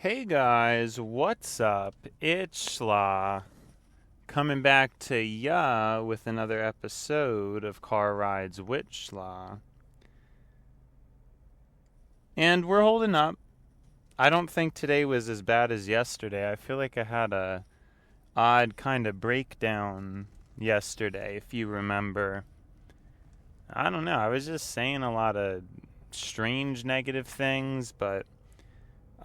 Hey guys, what's up? It's Schla coming back to ya with another episode of Rides Wit SLA. And we're holding up. I don't think today was as bad as yesterday. I feel like I had a odd kind of breakdown yesterday, if you remember. I don't know, I was just saying a lot of strange negative things, but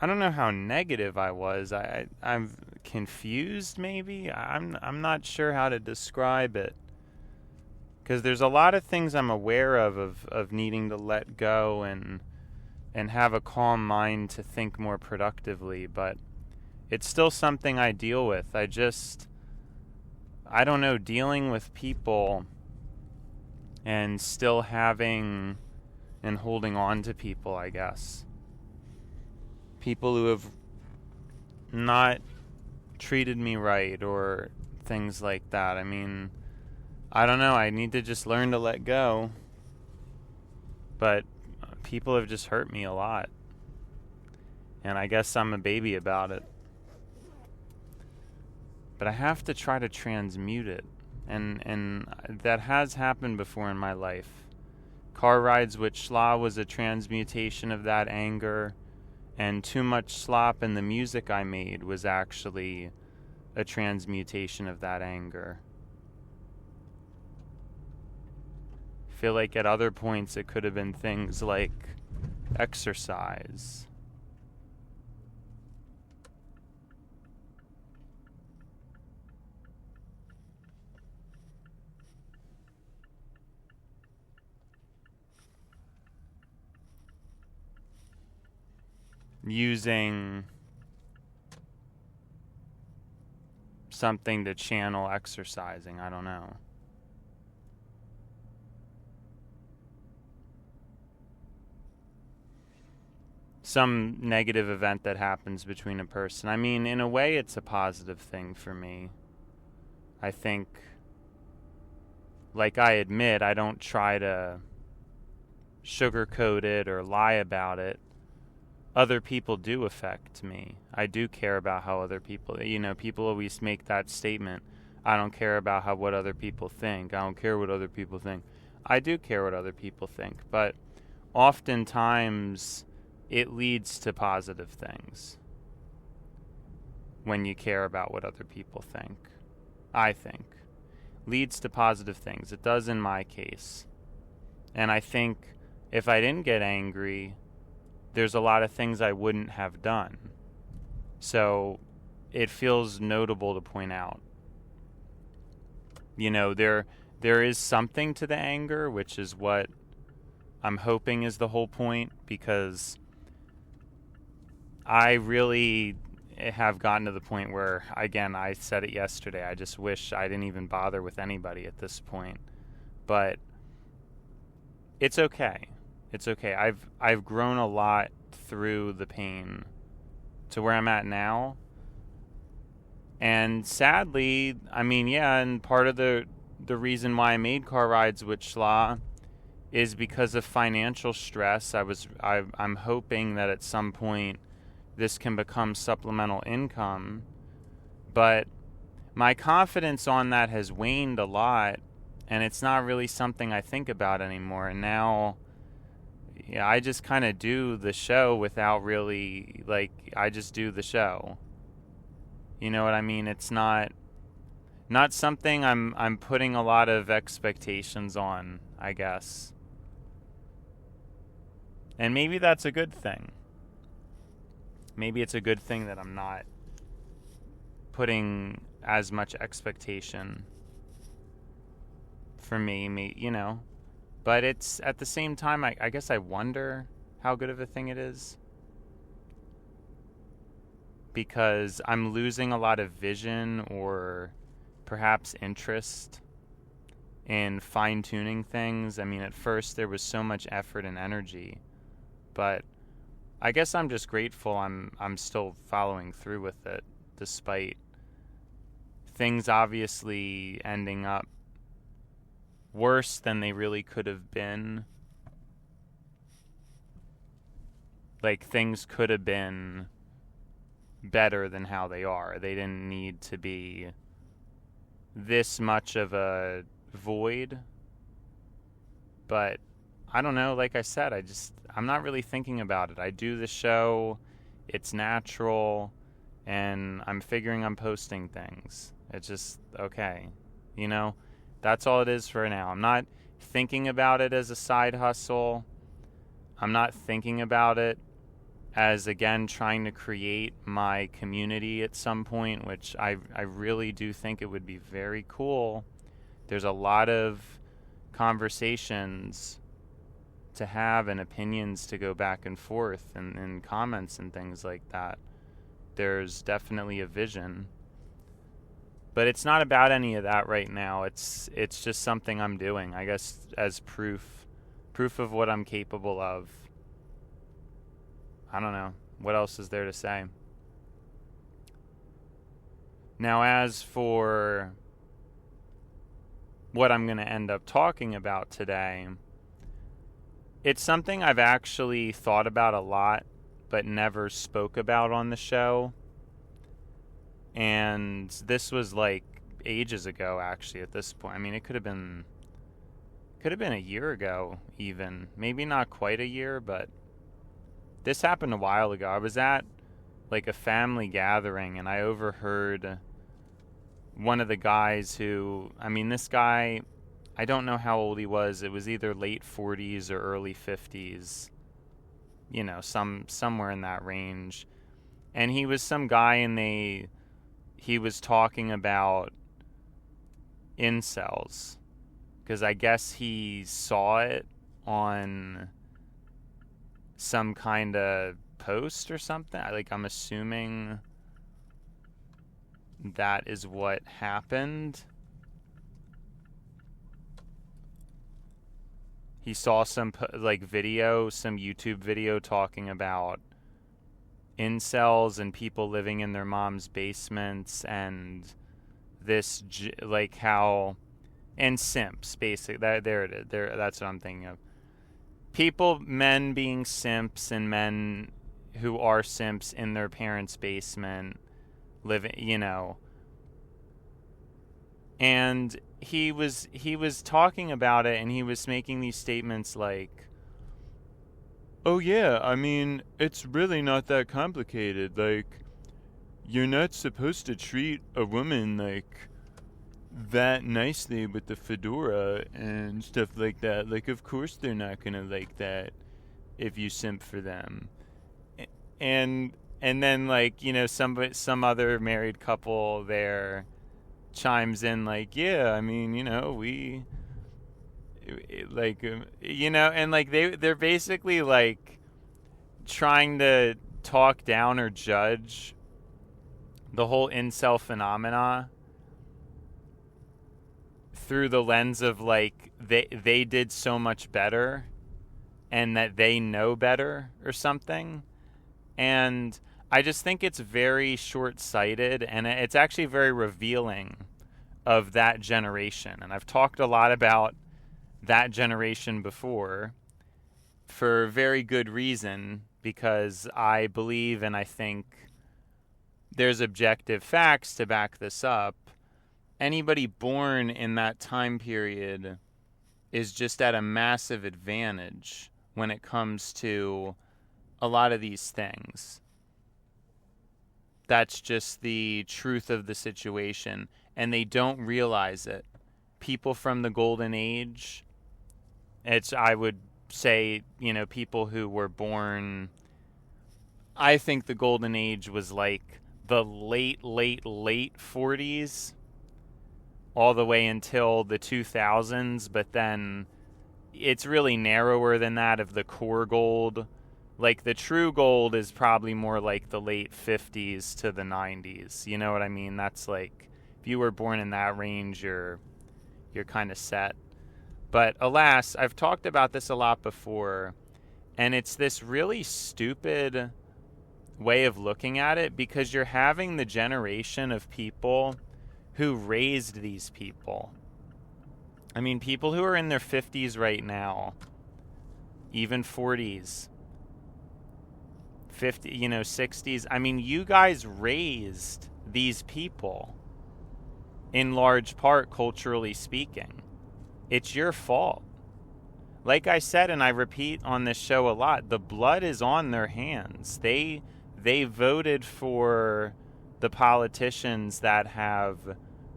I don't know how negative I was. I'm confused. Maybe I'm not sure how to describe it. Because there's a lot of things I'm aware of needing to let go and have a calm mind to think more productively. But it's still something I deal with. I don't know, dealing with people and still having and holding on to people, I guess. People who have not treated me right or things like that. I mean, I don't know. I need to just learn to let go. But people have just hurt me a lot. And I guess I'm a baby about it. But I have to try to transmute it. And that has happened before in my life. Rides Wit SLA was a transmutation of that anger. And Too Much Slop in the music I made was actually a transmutation of that anger. I feel like at other points it could have been things like exercise. Using something to channel exercising, I don't know. Some negative event that happens between a person. I mean, in a way, it's a positive thing for me. I think, like I admit, I don't try to sugarcoat it or lie about it. Other people do affect me. I do care about how other people, people always make that statement. I don't care about what other people think. I don't care what other people think. I do care what other people think, but oftentimes it leads to positive things when you care about what other people think. I think. Leads to positive things. It does in my case. And I think if I didn't get angry, there's a lot of things I wouldn't have done. So it feels notable to point out. There is something to the anger, which is what I'm hoping is the whole point, because I really have gotten to the point where, again, I said it yesterday, I just wish I didn't even bother with anybody at this point. But it's okay. It's okay. I've grown a lot through the pain to where I'm at now. And sadly, I mean, yeah, and part of the reason why I made Rides Wit SLA is because of financial stress. I'm hoping that at some point this can become supplemental income. But my confidence on that has waned a lot, and it's not really something I think about anymore. And now, yeah, I just kind of do the show without really, I just do the show. You know what I mean? It's not something I'm putting a lot of expectations on, I guess. And maybe that's a good thing. Maybe it's a good thing that I'm not putting as much expectation for me, But it's, at the same time, I guess I wonder how good of a thing it is. Because I'm losing a lot of vision or perhaps interest in fine-tuning things. I mean, at first there was so much effort and energy. But I guess I'm just grateful I'm still following through with it, despite things obviously ending up worse than they really could have been. Like, things could have been better than how they are. They didn't need to be this much of a void. But I don't know, like I said, I'm not really thinking about it. I do the show, it's natural, and I'm figuring I'm posting things. It's just, okay, you know, that's all it is for now. I'm not thinking about it as a side hustle. I'm not thinking about it as, again, trying to create my community at some point, which I really do think it would be very cool. There's a lot of conversations to have and opinions to go back and forth and comments and things like that. There's definitely a vision. But it's not about any of that right now. It's just something I'm doing, I guess, as proof of what I'm capable of. I don't know. What else is there to say? Now, as for what I'm going to end up talking about today, it's something I've actually thought about a lot, but never spoke about on the show. And this was like ages ago, actually, at this point. I mean, it could have been a year ago, even. Maybe not quite a year, but this happened a while ago. I was at like a family gathering, and I overheard one of the guys who, I mean, this guy, I don't know how old he was. It was either late 40s or early 50s. You know, somewhere in that range. And he was some guy, and he was talking about incels, because I guess he saw it on some kind of post or something. Like, I'm assuming that is what happened. He saw some YouTube video talking about incels and people living in their mom's basements, and this like how, and simps, basically. There it is. That's what I'm thinking of. Men being simps, and men who are simps in their parents' basement, living, you know. And he was talking about it, and he was making these statements like, "Oh yeah, I mean, it's really not that complicated. Like, you're not supposed to treat a woman like that nicely with the fedora and stuff like that. Like, of course they're not gonna like that if you simp for them." And then, like, you know, some other married couple there chimes in like, "Yeah, I mean, you know, we like, you know," and like they're basically like trying to talk down or judge the whole incel phenomena through the lens of like they did so much better and that they know better or something. And I just think it's very short-sighted, and it's actually very revealing of that generation. And I've talked a lot about that generation before for very good reason, because I believe, and I think there's objective facts to back this up, anybody born in that time period is just at a massive advantage when it comes to a lot of these things. That's just the truth of the situation, and they don't realize it. People from the golden age, I would say, you know, people who were born, I think the golden age was like the late 40s all the way until the 2000s, but then it's really narrower than that of the core gold. Like, the true gold is probably more like the late 50s to the 90s. You know what I mean? That's like, if you were born in that range, you're kind of set. But alas, I've talked about this a lot before, and it's this really stupid way of looking at it, because you're having the generation of people who raised these people. I mean, people who are in their 50s right now, even 40s, 50, 60s. I mean, you guys raised these people in large part, culturally speaking. It's your fault. Like I said, and I repeat on this show a lot, the blood is on their hands. They voted for the politicians that have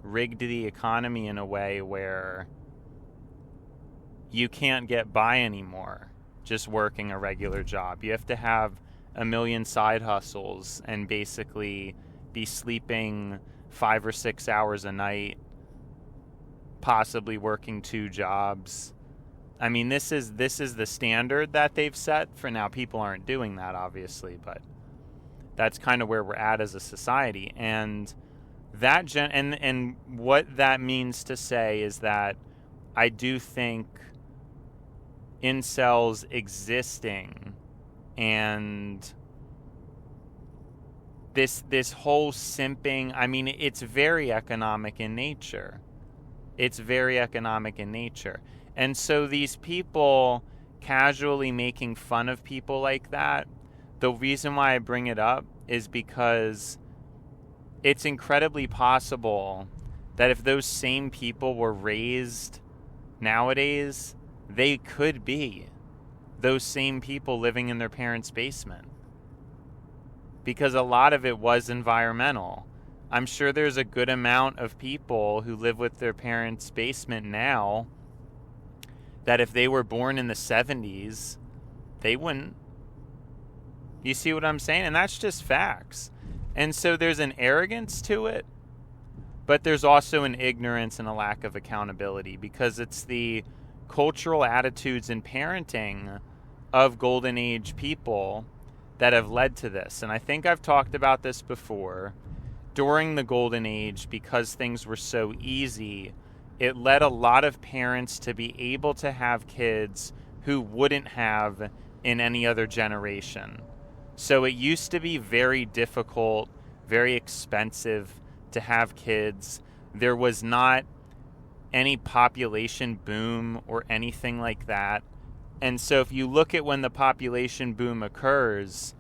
rigged the economy in a way where you can't get by anymore just working a regular job. You have to have a million side hustles and basically be sleeping 5 or 6 hours a night, possibly working 2 jobs. I mean, this is the standard that they've set for now. People aren't doing that, obviously, but that's kind of where we're at as a society. And that and what that means to say is that I do think incels existing and this whole simping, I mean, it's very economic in nature. It's very economic in nature. And so these people casually making fun of people like that, the reason why I bring it up is because it's incredibly possible that if those same people were raised nowadays, they could be those same people living in their parents' basement. Because a lot of it was environmental. I'm sure there's a good amount of people who live with their parents' basement now that if they were born in the 70s, they wouldn't. You see what I'm saying? And that's just facts. And so there's an arrogance to it, but there's also an ignorance and a lack of accountability because it's the cultural attitudes in parenting of golden age people that have led to this. And I think I've talked about this before. During the golden age, because things were so easy, it led a lot of parents to be able to have kids who wouldn't have in any other generation. So it used to be very difficult, very expensive to have kids. There was not any population boom or anything like that. And so if you look at when the population boom occurs,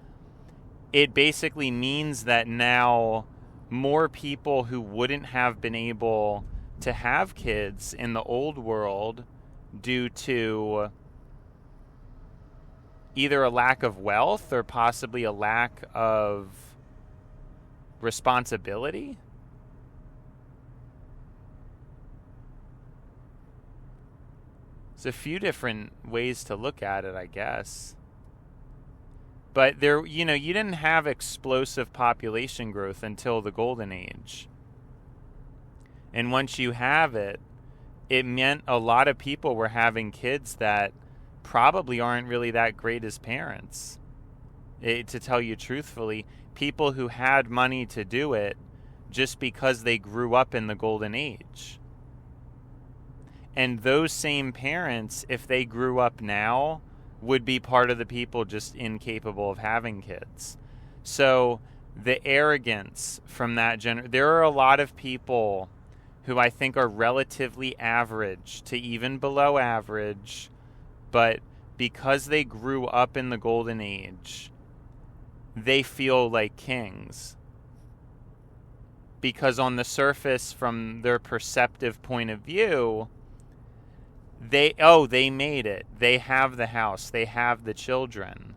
it basically means that now more people who wouldn't have been able to have kids in the old world due to either a lack of wealth or possibly a lack of responsibility. There's a few different ways to look at it, I guess. But there, you didn't have explosive population growth until the golden age. And once you have it, it meant a lot of people were having kids that probably aren't really that great as parents. To tell you truthfully, people who had money to do it just because they grew up in the golden age. And those same parents, if they grew up now, would be part of the people just incapable of having kids. So the arrogance from that there are a lot of people who I think are relatively average to even below average, but because they grew up in the golden age, they feel like kings. Because on the surface, from their perceptive point of view, they made it. They have the house. They have the children.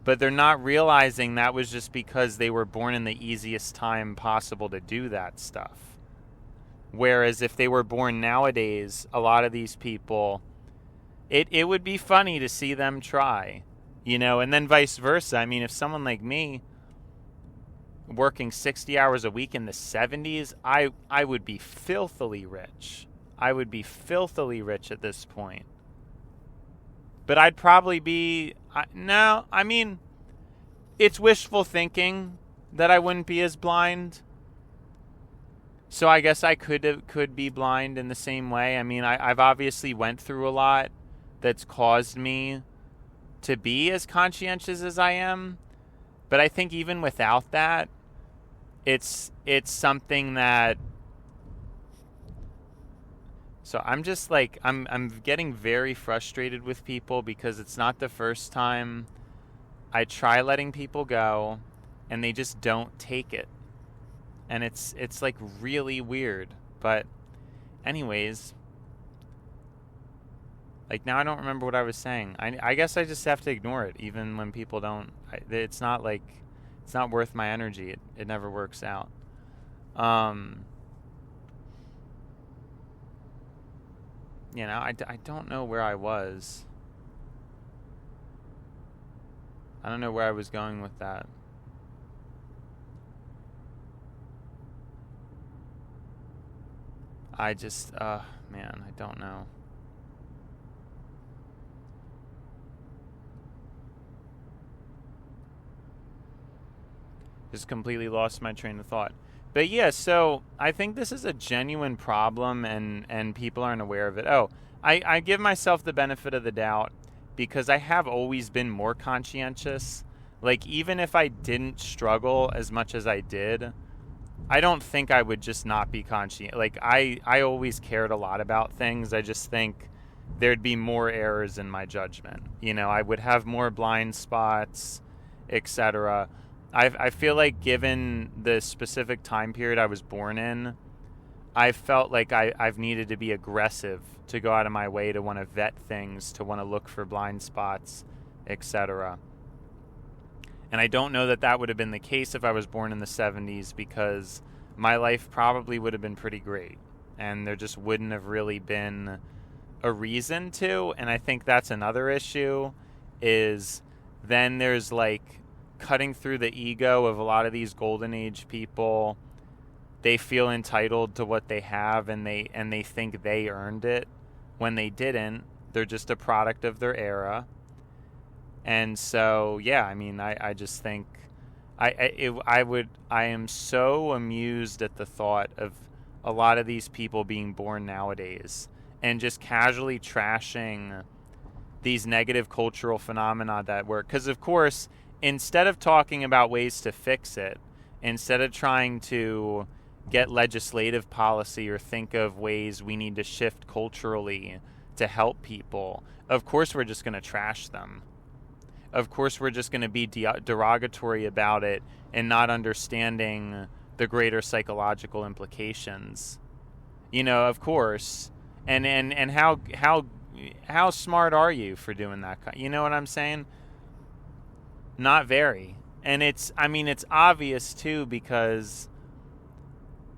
But they're not realizing that was just because they were born in the easiest time possible to do that stuff. Whereas if they were born nowadays, a lot of these people, it would be funny to see them try, and then vice versa. I mean, if someone like me working 60 hours a week in the 70s, I would be filthily rich. I would be filthily rich at this point. But I'd probably be, it's wishful thinking that I wouldn't be as blind. So I guess I could be blind in the same way. I mean, I've obviously went through a lot that's caused me to be as conscientious as I am. But I think even without that, it's something that... So I'm just like, I'm getting very frustrated with people because it's not the first time I try letting people go, and they just don't take it. And it's like really weird. But anyways, like now I don't remember what I was saying. I guess I just have to ignore it, even when people don't. It's not like, it's not worth my energy. It never works out. You know, I don't know where I was. I don't know where I was going with that. I just, man, I don't know. Just completely lost my train of thought. But yeah, so I think this is a genuine problem, and people aren't aware of it. Oh, I give myself the benefit of the doubt because I have always been more conscientious. Like, even if I didn't struggle as much as I did, I don't think I would just not be conscientious. Like, I always cared a lot about things. I just think there'd be more errors in my judgment. You know, I would have more blind spots, etc. I feel like given the specific time period I was born in, I felt like I've needed to be aggressive to go out of my way to want to vet things, to want to look for blind spots, etc. And I don't know that would have been the case if I was born in the 70s, because my life probably would have been pretty great. And there just wouldn't have really been a reason to. And I think that's another issue, is then there's like cutting through the ego of a lot of these golden age people. They feel entitled to what they have, and they think they earned it when they didn't. They're just a product of their era. And so, yeah, I mean, I just think I am so amused at the thought of a lot of these people being born nowadays and just casually trashing these negative cultural phenomena that work. Because, of course, instead of talking about ways to fix it, instead of trying to get legislative policy or think of ways we need to shift culturally to help people, of course we're just going to trash them. Of course we're just going to be derogatory about it and not understanding the greater psychological implications. You know, of course. And how smart are you for doing that? You know what I'm saying? Not very. And it's obvious too, because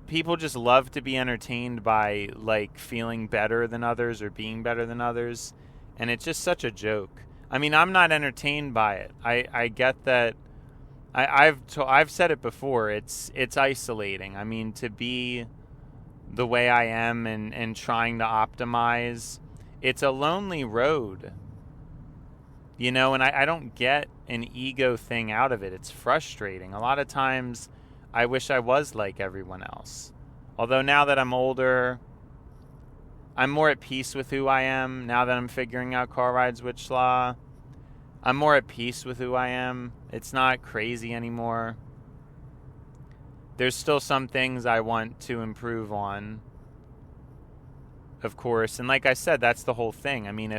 people just love to be entertained by like feeling better than others or being better than others, and it's just such a joke. I mean, I'm not entertained by it. I get that. I've said it before. It's isolating. I mean, to be the way I am and trying to optimize, it's a lonely road. You know, and I don't get an ego thing out of it. It's frustrating. A lot of times I wish I was like everyone else. Although now that I'm older, I'm more at peace with who I am. Now that I'm figuring out car rides with SLA, I'm more at peace with who I am. It's not crazy anymore. There's still some things I want to improve on, of course. And like I said, that's the whole thing. I mean,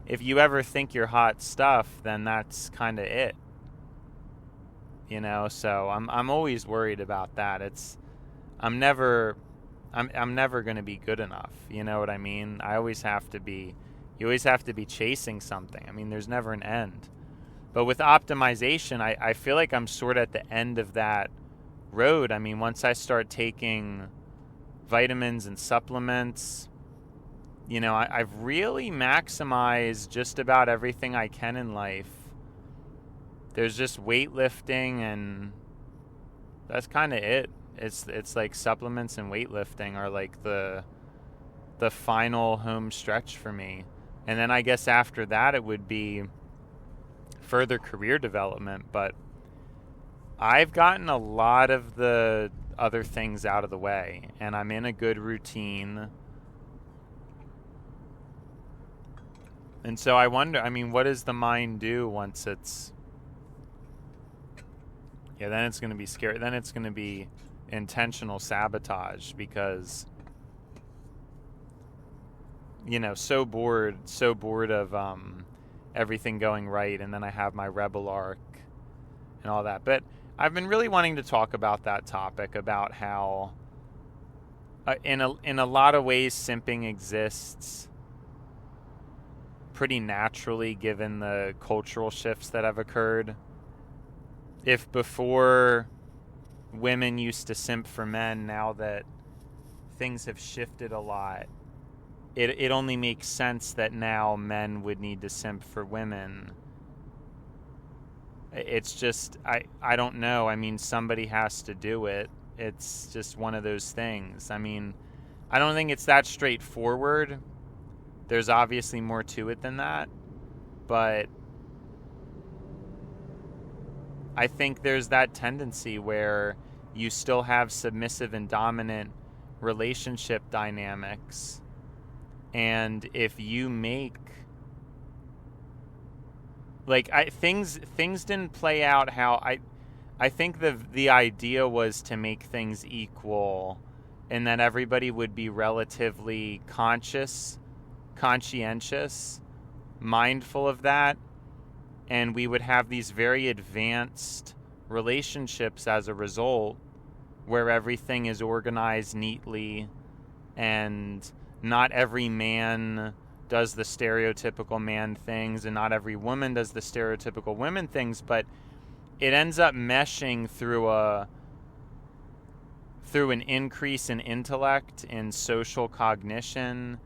if you ever think you're hot stuff, then that's kind of it. You know, so I'm always worried about that. I'm never going to be good enough. You know what I mean? You always have to be chasing something. I mean, there's never an end. But with optimization, I feel like I'm sort of at the end of that road. I mean, once I start taking vitamins and supplements, you know, I've really maximized just about everything I can in life. There's just weightlifting, and that's kind of it. It's like supplements and weightlifting are like the final home stretch for me. And then I guess after that it would be further career development, but I've gotten a lot of the other things out of the way, and I'm in a good routine. And so I wonder, I mean, what does the mind do once it's... Yeah, then it's going to be scary. Then it's going to be intentional sabotage, because, you know, so bored of everything going right, and then I have my rebel arc, and all that. But I've been really wanting to talk about that topic, about how in a lot of ways simping exists pretty naturally given the cultural shifts that have occurred. If before women used to simp for men, now that things have shifted a lot, it only makes sense that now men would need to simp for women. It's just, I don't know. I mean, somebody has to do it. It's just one of those things. I mean, I don't think it's that straightforward. There's obviously more to it than that. But I think there's that tendency where you still have submissive and dominant relationship dynamics. And if you make, like, things didn't play out how I think the idea was to make things equal, and that everybody would be relatively conscientious, mindful of that, and we would have these very advanced relationships as a result, where everything is organized neatly, and not every man does the stereotypical man things, and not every woman does the stereotypical women things, but it ends up meshing through an increase in intellect, in social cognition,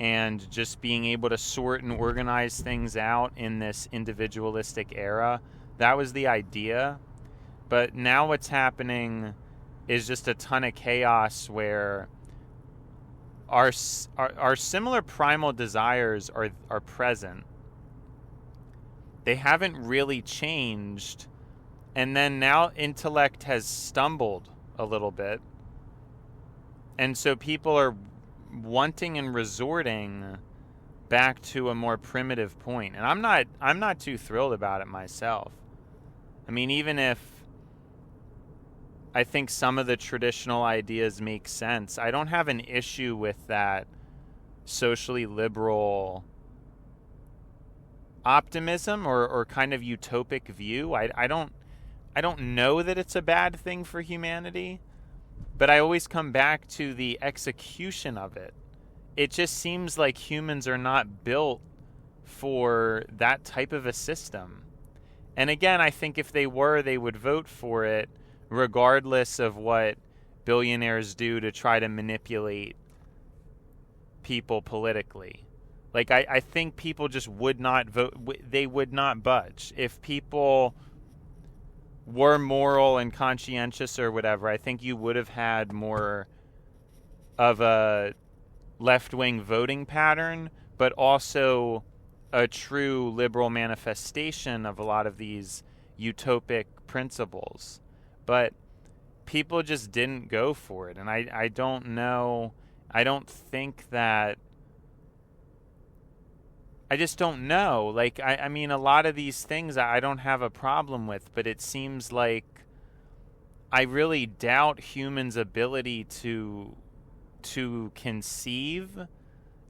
and just being able to sort and organize things out in this individualistic era. That was the idea. But now what's happening is just a ton of chaos where our similar primal desires are present. They haven't really changed. And then now intellect has stumbled a little bit. And so people are wanting and resorting back to a more primitive point. And I'm not too thrilled about it myself. I mean, even if I think some of the traditional ideas make sense, I don't have an issue with that socially liberal optimism or kind of utopic view. I don't know that it's a bad thing for humanity, but I always come back to the execution of it. It just seems like humans are not built for that type of a system. And again, I think if they were, they would vote for it, regardless of what billionaires do to try to manipulate people politically. Like, I think people just would not vote. They would not budge. If people were moral and conscientious or whatever, I think you would have had more of a left-wing voting pattern, but also a true liberal manifestation of a lot of these utopic principles. But people just didn't go for it. And I don't know. I don't think that. I just don't know. Like, I mean, a lot of these things I don't have a problem with, but it seems like I really doubt humans' ability to conceive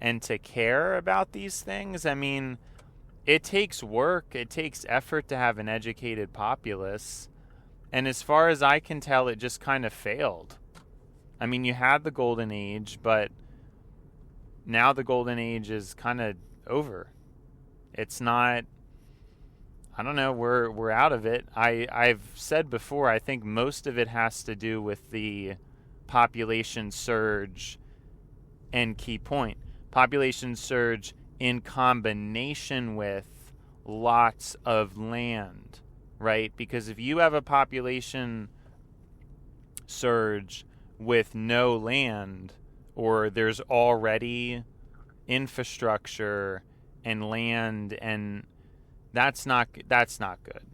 and to care about these things. I mean, it takes work, it takes effort to have an educated populace. And as far as I can tell, it just kind of failed. I mean, you had the golden age, but now the golden age is kind of over. It's not, I don't know, we're out of it. I've said before, I think most of it has to do with the population surge and key point. Population surge in combination with lots of land, right? Because if you have a population surge with no land, or there's already infrastructure and land, and that's not good.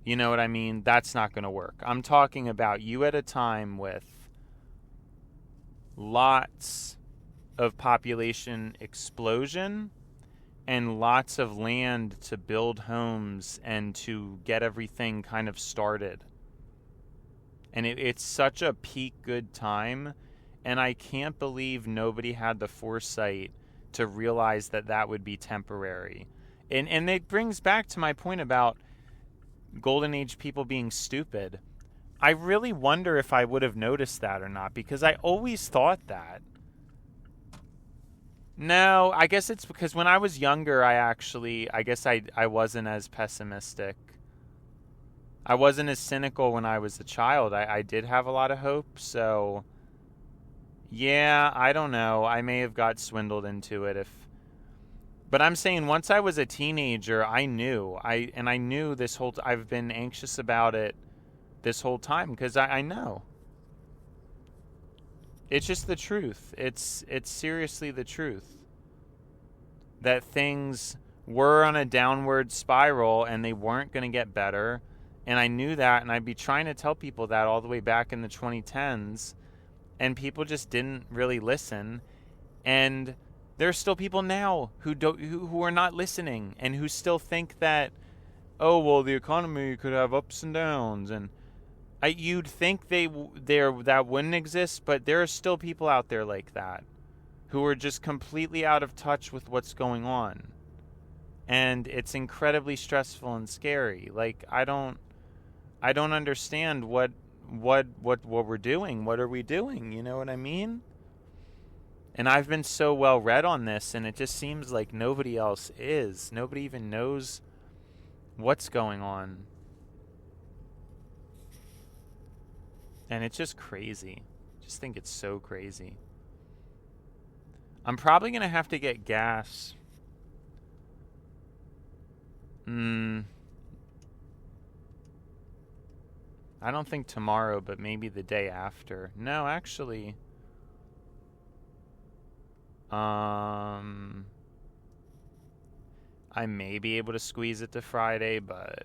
You know what I mean? That's not going to work. I'm talking about you at a time with lots of population explosion and lots of land to build homes and to get everything kind of started. And it's such a peak good time, and I can't believe nobody had the foresight to realize that would be temporary. And it brings back to my point about golden age people being stupid. I really wonder if I would have noticed that or not, because I always thought that. No, I guess it's because when I was younger, I guess I wasn't as pessimistic. I wasn't as cynical when I was a child. I did have a lot of hope, so yeah, I don't know. I may have got swindled into it but I'm saying once I was a teenager, I knew. I knew this whole I've been anxious about it this whole time because I know. It's just the truth. It's seriously the truth. That things were on a downward spiral and they weren't going to get better. And I knew that, and I'd be trying to tell people that all the way back in the 2010s, and people just didn't really listen. And there's still people now who are not listening and who still think that, oh, well, the economy could have ups and downs, and you'd think that wouldn't exist, but there are still people out there like that who are just completely out of touch with what's going on. And it's incredibly stressful and scary. Like, I don't understand what we're doing. What are we doing? You know what I mean? And I've been so well read on this, and it just seems like nobody else is. Nobody even knows what's going on. And it's just crazy. I just think it's so crazy. I'm probably going to have to get gas. I don't think tomorrow, but maybe the day after. No, actually. I may be able to squeeze it to Friday, but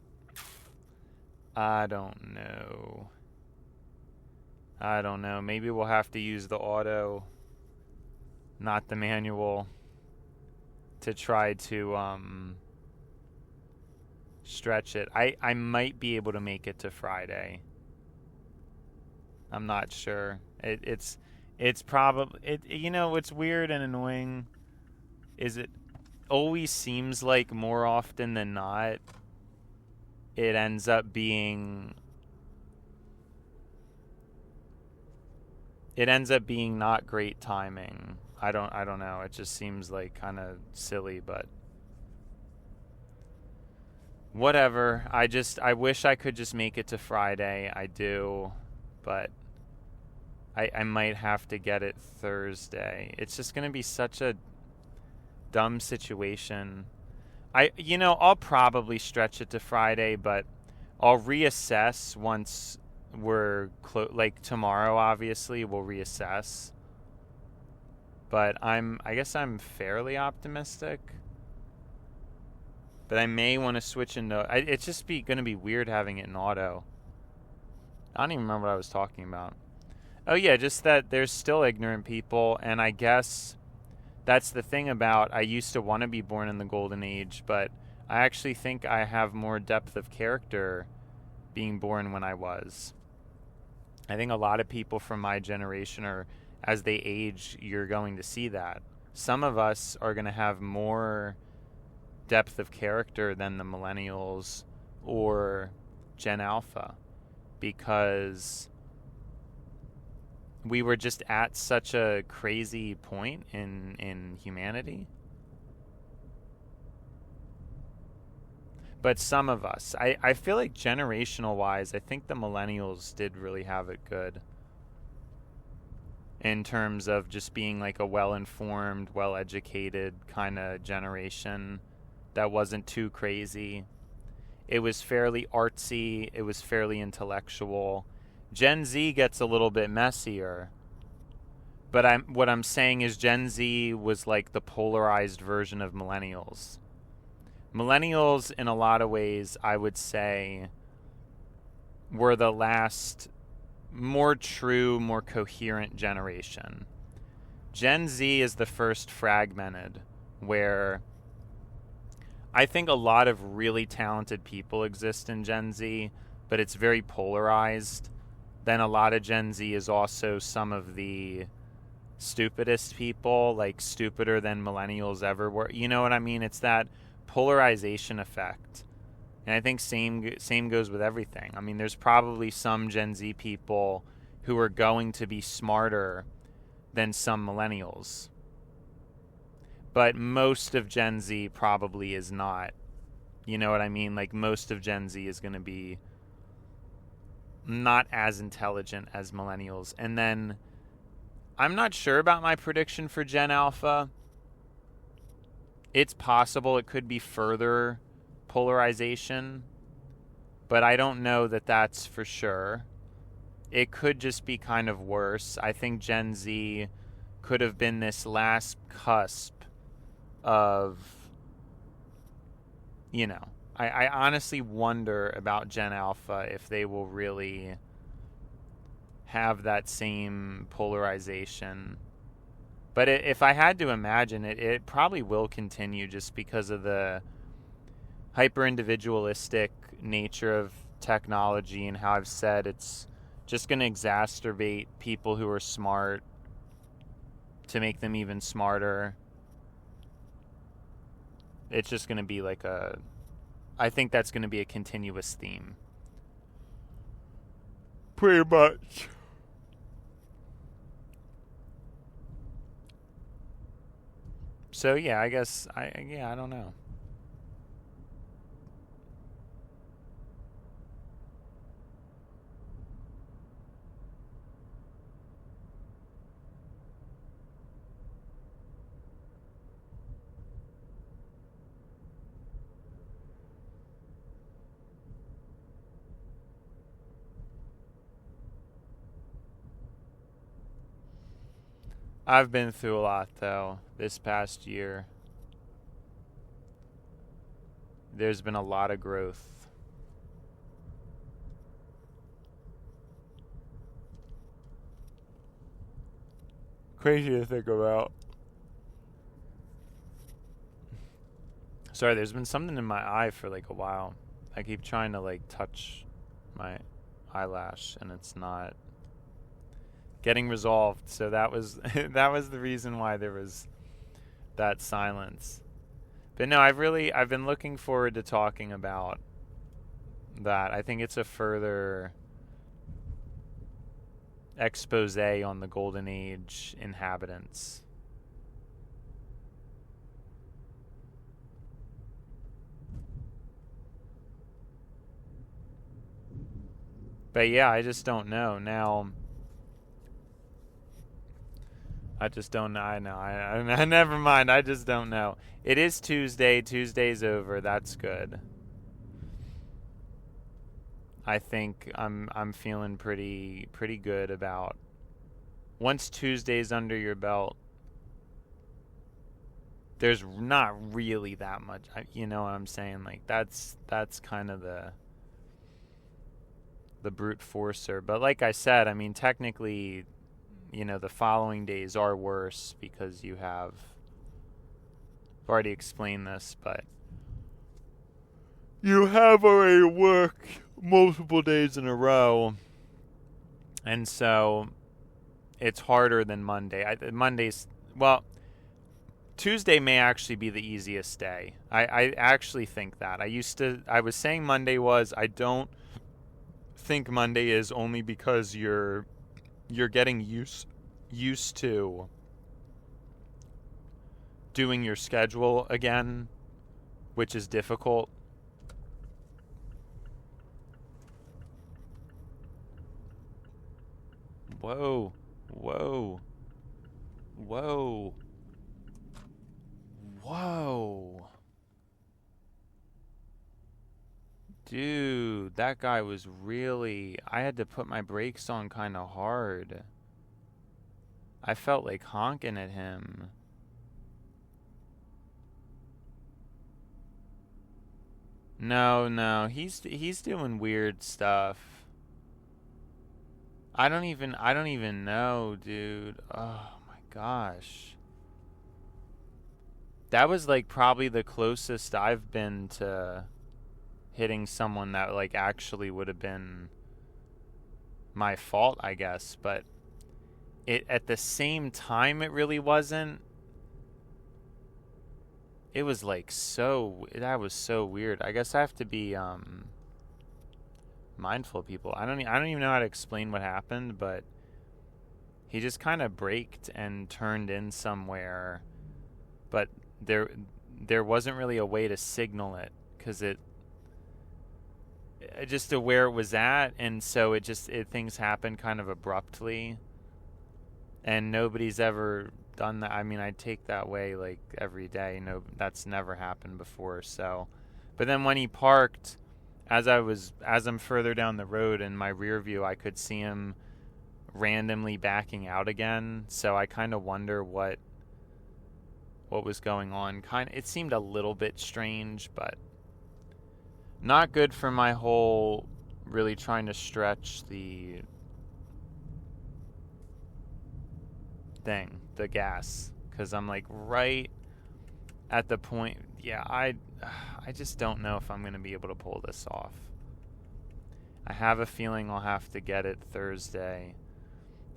I don't know. Maybe we'll have to use the auto, not the manual, to try to stretch it. I might be able to make it to Friday. I'm not sure. It's probably what's weird and annoying is it always seems like more often than not it ends up being not great timing. I don't know. It just seems like kind of silly, but whatever. I wish I could just make it to Friday. I do, but I might have to get it Thursday. It's just going to be such a dumb situation. I'll probably stretch it to Friday, but I'll reassess once we're like tomorrow. Obviously, we'll reassess. But I guess I'm fairly optimistic. But I may want to switch into. It's just going to be weird having it in auto. I don't even remember what I was talking about. Oh yeah, just that there's still ignorant people, and I guess that's the thing about I used to want to be born in the golden age, but I actually think I have more depth of character being born when I was. I think a lot of people from my generation are, as they age, you're going to see that. Some of us are going to have more depth of character than the millennials or Gen Alpha, because we were just at such a crazy point in humanity. But some of us, I feel like generational wise, I think the millennials did really have it good in terms of just being like a well-informed, well-educated kind of generation that wasn't too crazy. It was fairly artsy. It was fairly intellectual. Gen Z gets a little bit messier. But what I'm saying is Gen Z was like the polarized version of millennials. Millennials, in a lot of ways, I would say, were the last more true, more coherent generation. Gen Z is the first fragmented, where I think a lot of really talented people exist in Gen Z, but it's very polarized. Then a lot of Gen Z is also some of the stupidest people, like stupider than millennials ever were. You know what I mean? It's that polarization effect And I think same goes with everything. I mean, there's probably some Gen Z people who are going to be smarter than some millennials. But most of Gen Z probably is not. You know what I mean? Like, most of Gen Z is going to be not as intelligent as millennials. And then I'm not sure about my prediction for Gen Alpha. It's possible it could be further polarization, but I don't know that that's for sure. It could just be kind of worse. I think Gen Z could have been this last cusp of, you know, I honestly wonder about Gen Alpha if they will really have that same polarization. But if I had to imagine it, it probably will continue just because of the hyper-individualistic nature of technology and how I've said it's just going to exacerbate people who are smart to make them even smarter. It's just going to be like I think that's going to be a continuous theme. Pretty much. So yeah, I guess I don't know. I've been through a lot though this past year. There's been a lot of growth. Crazy to think about. Sorry, there's been something in my eye for like a while. I keep trying to like touch my eyelash and it's not getting resolved. So that was that was the reason why there was that silence. But no, I've been looking forward to talking about that. I think it's a further expose on the Golden Age inhabitants. But yeah, I just don't know. Now, I just don't know. I know. I never mind. I just don't know. It is Tuesday. Tuesday's over. That's good. I think I'm feeling pretty good about once Tuesday's under your belt. There's not really that much. You know what I'm saying? Like that's kind of the brute forcer. But like I said, I mean, technically, you know, the following days are worse because you have, I've already explained this, but you have already worked multiple days in a row. And so it's harder than Monday. Tuesday may actually be the easiest day. I actually think that. I was saying Monday was. I don't think Monday is, only because you're getting used to doing your schedule again, which is difficult. Whoa. Dude, that guy was really... I had to put my brakes on kind of hard. I felt like honking at him. No, he's doing weird stuff. I don't even know, dude. Oh my gosh. That was like probably the closest I've been to hitting someone that like actually would have been my fault, I guess, but it at the same time it really wasn't. it was like that was so weird. I guess I have to be mindful of people. I don't even know how to explain what happened, but he just kind of braked and turned in somewhere, but there wasn't really a way to signal it, because it just to where it was at, and so things happened kind of abruptly, and nobody's ever done that. I mean, I take that way like every day. No, that's never happened before. So, but then when he parked, as I'm further down the road in my rear view, I could see him randomly backing out again. So I kind of wonder what was going on. It seemed a little bit strange, but not good for my whole really trying to stretch the gas, because I'm like right at the point. Yeah, I just don't know if I'm going to be able to pull this off. I have a feeling I'll have to get it Thursday,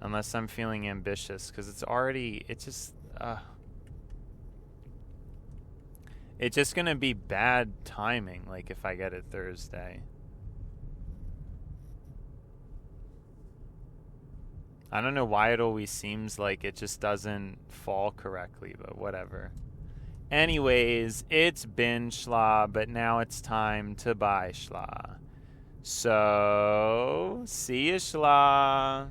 unless I'm feeling ambitious, because it's just going to be bad timing, like if I get it Thursday. I don't know why it always seems like it just doesn't fall correctly, but whatever. Anyways, it's been schla, but now it's time to buy schla. So, see ya schla.